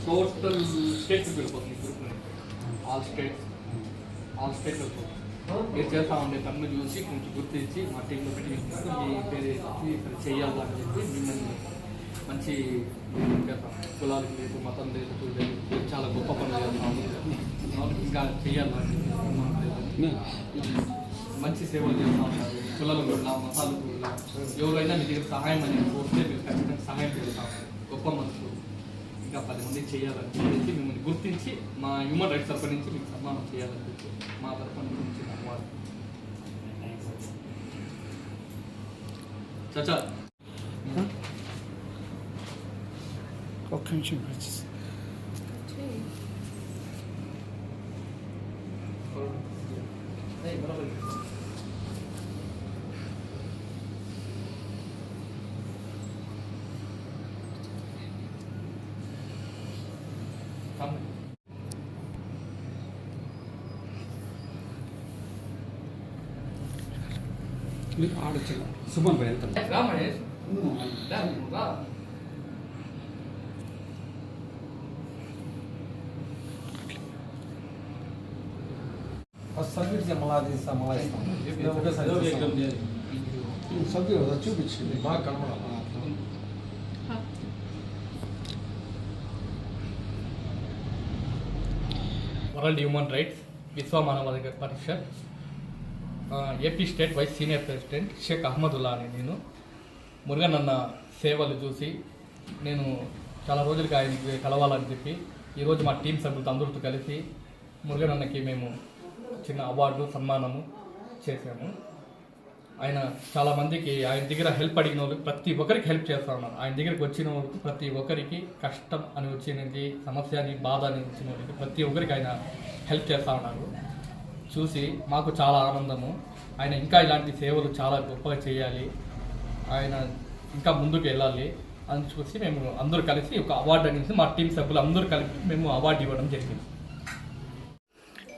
Total states వెళ్ళిపోతుంది all states వెళ్ళిపోతుంది. మీరు చేస్తా ఉండే పనులు చూసి కొంచెం గుర్తించి మా టీంలో పెట్టి మీ పేరు ఇక్కడ చేయాలని చెప్పి మిమ్మల్ని మంచి చేస్తాం. కులాలకు లేదు, మతం లేదు, లేదు, చాలా గొప్ప పనులు చేస్తాము. ఇంకా చేయాలని మంచి సేవలు చేస్తూ ఉంటారు. కులాలు కూడా మతాలు కూడా ఎవరైనా మీ దగ్గర సహాయం అనేది వస్తే మీరు ఖచ్చితంగా సహాయం చేస్తాం. గొప్ప మనసు ఇంకా 10 మంది చేయాలని చెప్పేసి మిమ్మల్ని గుర్తించి మా హ్యూమన్ రైట్స్ తరఫు నుంచి మీకు సన్మానం చేయాలని చెప్పి మా తరఫు నుంచి ధన్యవాదాలు. చచ్చా ఒక్క నిమిషం ఆడొచ్చు. సుమన్ భాయ్ ఎంత సబ్మిట్ మళ్ళీ సభ్యులు చూపించింది బాగా కనబడాలి. వరల్డ్ హ్యూమన్ రైట్స్ విశ్వ మానవాధికార పరిషత్ AP state vice senior president Sheikh Ahmadullah అని నేను. మురుగన్ అన్న సేవలు చూసి నేను చాలా రోజులకి ఆయనకి కలవాలని చెప్పి ఈరోజు మా టీం సభ్యులతో అందరితో కలిసి మురుగన్ అన్నకి మేము చిన్న అవార్డు సన్మానము చేసాము. ఆయన చాలామందికి ఆయన దగ్గర హెల్ప్ అడిగిన వాళ్ళకి ప్రతి ఒక్కరికి హెల్ప్ చేస్తూ ఉన్నారు. ఆయన దగ్గరికి వచ్చిన వాళ్ళకి ప్రతి ఒక్కరికి కష్టం అని వచ్చినది, సమస్య అని, బాధ అని వచ్చిన వాళ్ళకి ప్రతి ఒక్కరికి ఆయన హెల్ప్ చేస్తూ ఉన్నారు. చూసి మాకు చాలా ఆనందము. ఆయన ఇంకా ఇలాంటి సేవలు చాలా గొప్పగా చేయాలి, ఆయన ఇంకా ముందుకు వెళ్ళాలి అని చూసి మేము అందరూ కలిసి ఒక అవార్డు అనేది మా టీం సభ్యులు అందరూ కలిపి మేము అవార్డు ఇవ్వడం జరిగింది.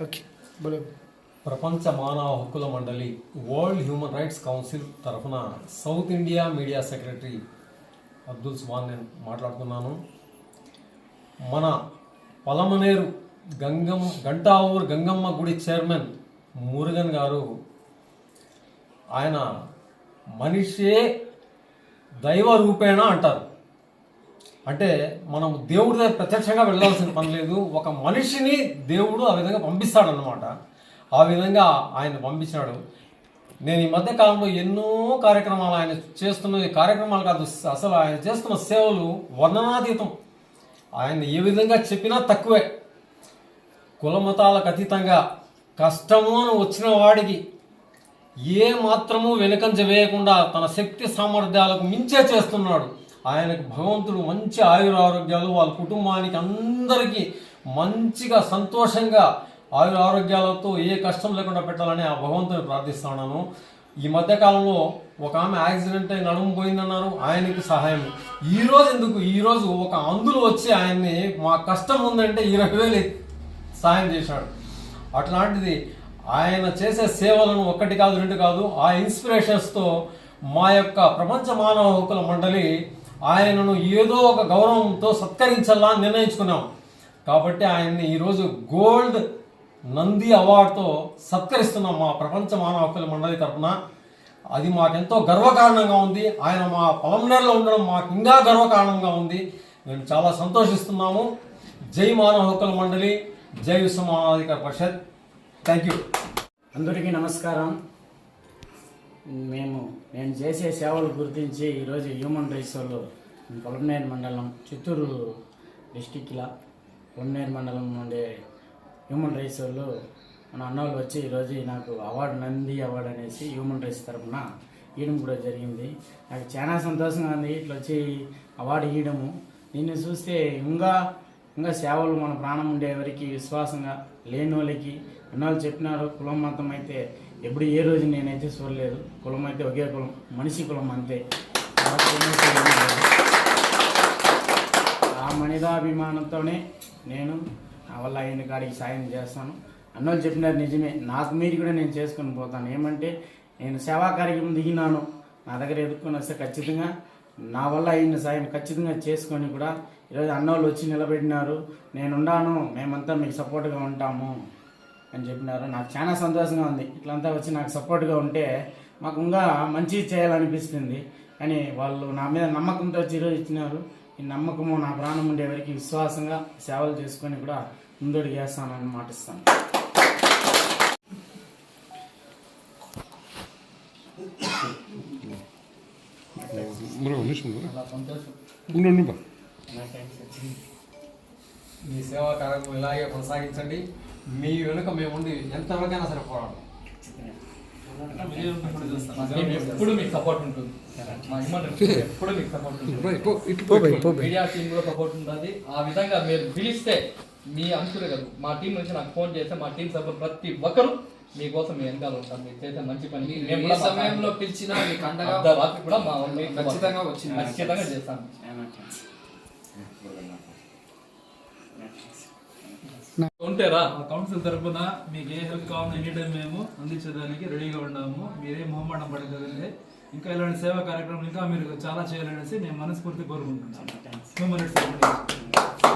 ఓకే. ప్రపంచ మానవ హక్కుల మండలి వరల్డ్ హ్యూమన్ రైట్స్ కౌన్సిల్ తరఫున south India media secretary Abdul Subhan నేను మాట్లాడుతున్నాను. మన పలమనేరు గంటావూరు గంగమ్మ గుడి చైర్మన్ మురుగన్ గారు, ఆయన మనిషే దైవ రూపేణ అంటారు. అంటే మనం దేవుడి దగ్గర ప్రత్యక్షంగా వెళ్ళాల్సిన పని లేదు, ఒక మనిషిని దేవుడు ఆ విధంగా పంపిస్తాడనమాట. ఆ విధంగా ఆయన పంపించినాడు. నేను ఈ మధ్య కాలంలో ఎన్నో కార్యక్రమాలు ఆయన చేస్తున్న కార్యక్రమాలు కాదు, అసలు ఆయన చేస్తున్న సేవలు వర్ణనాతీతం. ఆయన ఏ విధంగా చెప్పినా తక్కువే. కులమతాలకు అతీతంగా కష్టము అని వచ్చిన వాడికి ఏ మాత్రము వెనుకంజ వేయకుండా తన శక్తి సామర్థ్యాలకు మించే చేస్తున్నాడు. ఆయనకు భగవంతుడు మంచి ఆయురారోగ్యాలు, వాళ్ళ కుటుంబానికి అందరికీ మంచిగా సంతోషంగా ఆయురారోగ్యాలతో ఏ కష్టం లేకుండా పెట్టాలని ఆ భగవంతుని ప్రార్థిస్తున్నాను. ఈ మధ్యకాలంలో ఒక ఆమె యాక్సిడెంట్ అయి నడుము పోయిందన్నారు, ఆయనకి సహాయం. ఈరోజు ఒక అందులు వచ్చి ఆయన్ని మా కష్టం ఉందంటే 20,000 సాయం చేశాడు. అట్లాంటిది ఆయన చేసే సేవలను 1 కాదు 2 కాదు, ఆ ఇన్స్పిరేషన్స్తో మా యొక్క ప్రపంచ మానవ హక్కుల మండలి ఆయనను ఏదో ఒక గౌరవంతో సత్కరించాలా నిర్ణయించుకున్నాం. కాబట్టి ఆయన్ని ఈరోజు గోల్డ్ నంది అవార్డుతో సత్కరిస్తున్నాం మా ప్రపంచ మానవ హక్కుల మండలి తరఫున. అది మాకెంతో గర్వకారణంగా ఉంది. ఆయన మా పలమనేరులో ఉండడం మాకు ఇంకా గర్వకారణంగా ఉంది. మేము చాలా సంతోషిస్తున్నాము. జై మానవ హక్కుల మండలి, జై విశ్వ మానవాధికార పరిషత్. Thank you. అందరికీ నమస్కారం. నేను చేసే సేవలు గుర్తించి ఈరోజు హ్యూమన్ రైట్స్ వాళ్ళు పలమనేరు మండలం, చిత్తూరు డిస్టిక్లో పలమనేరు మండలం నుండి హ్యూమన్ రైట్స్ వాళ్ళు మన అన్నవాళ్ళు వచ్చి ఈరోజు నాకు అవార్డు, నంది అవార్డు అనేసి హ్యూమన్ రైట్స్ తరఫున ఇవ్వడం కూడా జరిగింది. నాకు చాలా సంతోషంగా ఉంది ఇట్లా వచ్చి అవార్డు ఇవ్వడము. నిన్ను చూస్తే ఇంకా సేవలు మన ప్రాణం ఉండేవారికి, విశ్వాసంగా లేని వాళ్ళకి అన్నవాళ్ళు చెప్పినారు. కులం మతం అయితే ఎప్పుడు ఏ రోజు నేనైతే చూడలేదు. కులం అయితే ఒకే కులం, మనిషి కులం అంతే. ఆ మనిదాభిమానంతోనే నేను నా వల్ల అయిన కాడికి సాయం చేస్తాను. అన్నోళ్ళు చెప్పినారు నిజమే, నాకు మీరు కూడా నేను చేసుకొని పోతాను. ఏమంటే నేను సేవా కార్యక్రమం దిగినాను, నా దగ్గర ఎదుర్కొని వస్తే ఖచ్చితంగా నా వల్ల అయిన సాయం ఖచ్చితంగా చేసుకొని కూడా ఈరోజు అన్నోళ్ళు వచ్చి నిలబెట్టినారు. నేనున్నాను, మేమంతా మీకు సపోర్ట్గా ఉంటాము అని చెప్పినారు. నాకు చాలా సంతోషంగా ఉంది. ఇట్లంతా వచ్చి నాకు సపోర్ట్గా ఉంటే మాకు ఇంకా మంచి చేయాలనిపిస్తుంది. కానీ వాళ్ళు నా మీద నమ్మకంతో వచ్చి ఈరోజు ఇచ్చినారు. ఈ నమ్మకము నా ప్రాణం ఉండే వరకు విశ్వాసంగా సేవలు చేసుకొని కూడా ముందడుగు వేస్తానని మాటిస్తాను. చాలా సంతోషం. మీ సేవా కార్యక్రమం ఇలాగే కొనసాగించండి. మీ వెనుక మేము ఉండి ఎంతవరకైనా సరే పోరాడు. మా టీం ఎప్పుడు మీకు సపోర్ట్ ఉంటుంది. మా హ్యూమన్ రైట్స్ ఎప్పుడు మీకు సపోర్ట్ ఉంటుంది. మీడియా టీం కూడా సపోర్ట్ ఉంటుంది. ఆ విధంగా మీరు పిలిస్తే మీ అంచులే కాదు, మా టీం నుంచి నాకు ఫోన్ చేస్తే మా టీం సభ్యులు ప్రతి ఒక్కరు మీకోసం మీ వెనకాల ఉంటారు. మీరు చేసే మంచి పని మేము కూడా సమయంలో పిలిచినా మీకు అండగా రాత్రి కూడా మా ఖచ్చితంగా వచ్చింది. ఖచ్చితంగా చేస్తాను. ఉంటేరా కౌన్సిల్ తరఫున మీకు ఏ హెల్ప్ కావాలో ఎనీ టైం మేము అందించడానికి రెడీగా ఉన్నాము. మీరే మొహమాటం పడగలండి. ఇంకా ఇలాంటి సేవా కార్యక్రమం ఇంకా మీరు చాలా చేయాలనేసి మేము మనస్ఫూర్తి కోరుకుంటున్నాం. Human rights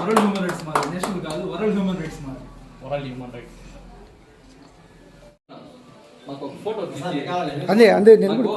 world human rights మాది, నేషనల్ కాదు, వరల్డ్ హ్యూమన్ రైట్స్ మాది. World human rights. మాకు ఒక ఫోటో అదే నేను కూడా